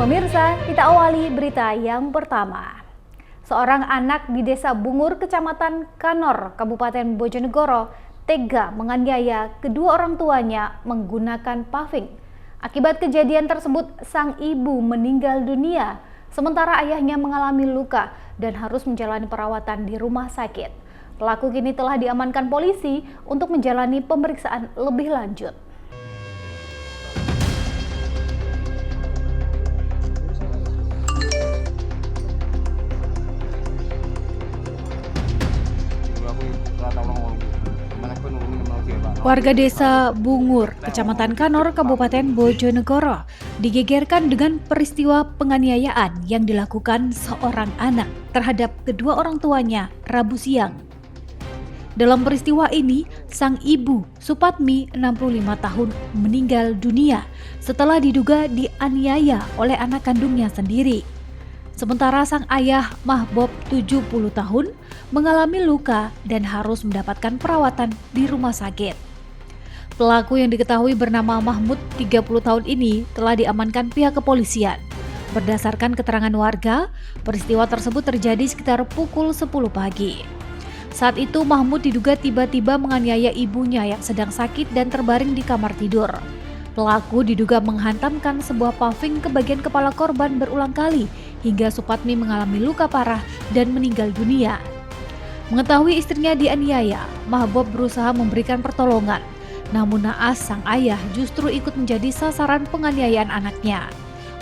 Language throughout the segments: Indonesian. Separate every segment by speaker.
Speaker 1: Pemirsa, kita awali berita yang pertama. Seorang anak di Desa Bungur, Kecamatan Kanor, Kabupaten Bojonegoro, tega menganiaya kedua orang tuanya menggunakan paving. Akibat kejadian tersebut, sang ibu meninggal dunia, sementara ayahnya mengalami luka dan harus menjalani perawatan di rumah sakit. Pelaku kini telah diamankan polisi untuk menjalani pemeriksaan lebih lanjut. Warga Desa Bungur, Kecamatan Kanor, Kabupaten Bojonegoro, digegerkan dengan peristiwa penganiayaan yang dilakukan seorang anak terhadap kedua orang tuanya Rabu siang. Dalam peristiwa ini, sang ibu Supatmi, 65 tahun, meninggal dunia setelah diduga dianiaya oleh anak kandungnya sendiri. Sementara sang ayah Mahbob, 70 tahun, mengalami luka dan harus mendapatkan perawatan di rumah sakit. Pelaku yang diketahui bernama Mahmud, 30 tahun ini telah diamankan pihak kepolisian. Berdasarkan keterangan warga, peristiwa tersebut terjadi sekitar pukul 10 pagi. Saat itu Mahmud diduga tiba-tiba menganiaya ibunya yang sedang sakit dan terbaring di kamar tidur. Pelaku diduga menghantamkan sebuah paving ke bagian kepala korban berulang kali hingga Supatmi mengalami luka parah dan meninggal dunia. Mengetahui istrinya dianiaya, Mahbob berusaha memberikan pertolongan. Namun naas sang ayah justru ikut menjadi sasaran penganiayaan anaknya.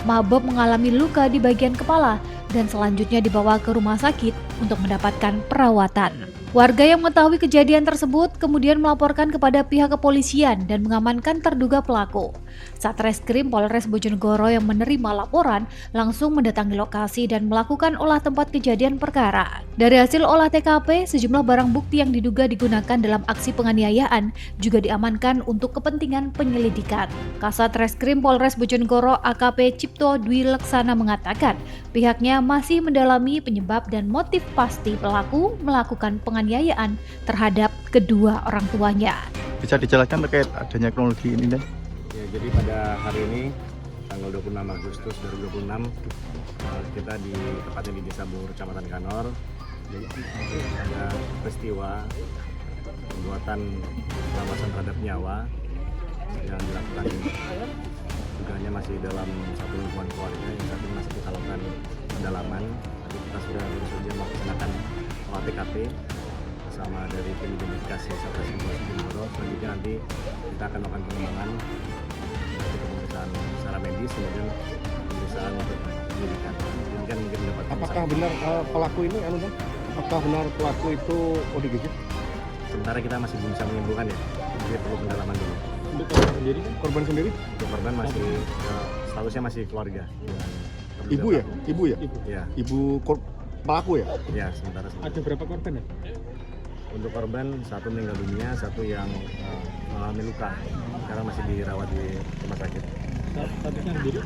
Speaker 1: Mahbob mengalami luka di bagian kepala dan selanjutnya dibawa ke rumah sakit untuk mendapatkan perawatan. Warga yang mengetahui kejadian tersebut kemudian melaporkan kepada pihak kepolisian dan mengamankan terduga pelaku. Satreskrim Polres Bojonegoro yang menerima laporan langsung mendatangi lokasi dan melakukan olah tempat kejadian perkara. Dari hasil olah TKP, sejumlah barang bukti yang diduga digunakan dalam aksi penganiayaan juga diamankan untuk kepentingan penyelidikan. Kasat Reskrim Polres Bojonegoro AKP Cipto Dwi Leksana mengatakan pihaknya masih mendalami penyebab dan motif pasti pelaku melakukan penganiayaan terhadap kedua orang tuanya.
Speaker 2: Bisa dijelaskan terkait adanya kronologi ini, Dan?
Speaker 3: Ya, jadi pada hari ini tanggal 26 Agustus 2026 kita tepatnya di Desa Bungur, Kecamatan Kanor. Jadi ada peristiwa perbuatan kekerasan terhadap nyawa yang dilakukan dugaannya masih dalam satu lingkungan keluarga yang saat ini masih kita lakukan pendalaman. Jadi kita sudah saja melaksanakan olah TKP bersama dari tim identifikasi Satreskrim Polres Bojonegoro. Selanjutnya nanti kita akan melakukan pengembangan pemeriksaan secara medis, kemudian pemeriksaan untuk penyelidikan. Mungkin mendapatkan.
Speaker 4: Apakah benar pelaku ini, apakah benar pelaku itu ODGJ?
Speaker 3: Sementara kita masih belum bisa menyimpulkan ya, jadi perlu pendalaman dulu.
Speaker 4: Untuk korban sendiri? Korban sendiri?
Speaker 3: Untuk korban masih statusnya masih keluarga.
Speaker 4: Ibu ya? Ibu ya?
Speaker 3: Ya.
Speaker 4: Ibu pelaku ya?
Speaker 3: Ya, sementara.
Speaker 4: Ada berapa korban ya?
Speaker 3: Untuk korban satu meninggal dunia, satu yang mengalami luka. Sekarang masih dirawat di rumah sakit.
Speaker 4: Statusnya sendiri?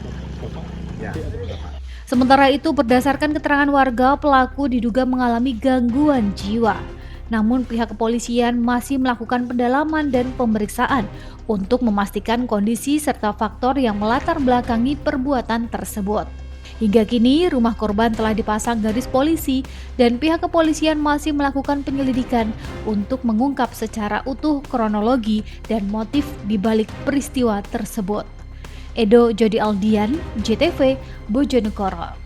Speaker 4: Bapak?
Speaker 3: Ya, Bapak.
Speaker 1: Sementara itu, berdasarkan keterangan warga, pelaku diduga mengalami gangguan jiwa. Namun pihak kepolisian masih melakukan pendalaman dan pemeriksaan untuk memastikan kondisi serta faktor yang melatar belakangi perbuatan tersebut. Hingga kini, rumah korban telah dipasang garis polisi dan pihak kepolisian masih melakukan penyelidikan untuk mengungkap secara utuh kronologi dan motif di balik peristiwa tersebut. Edo Jody Aldian, JTV, Bojonegoro.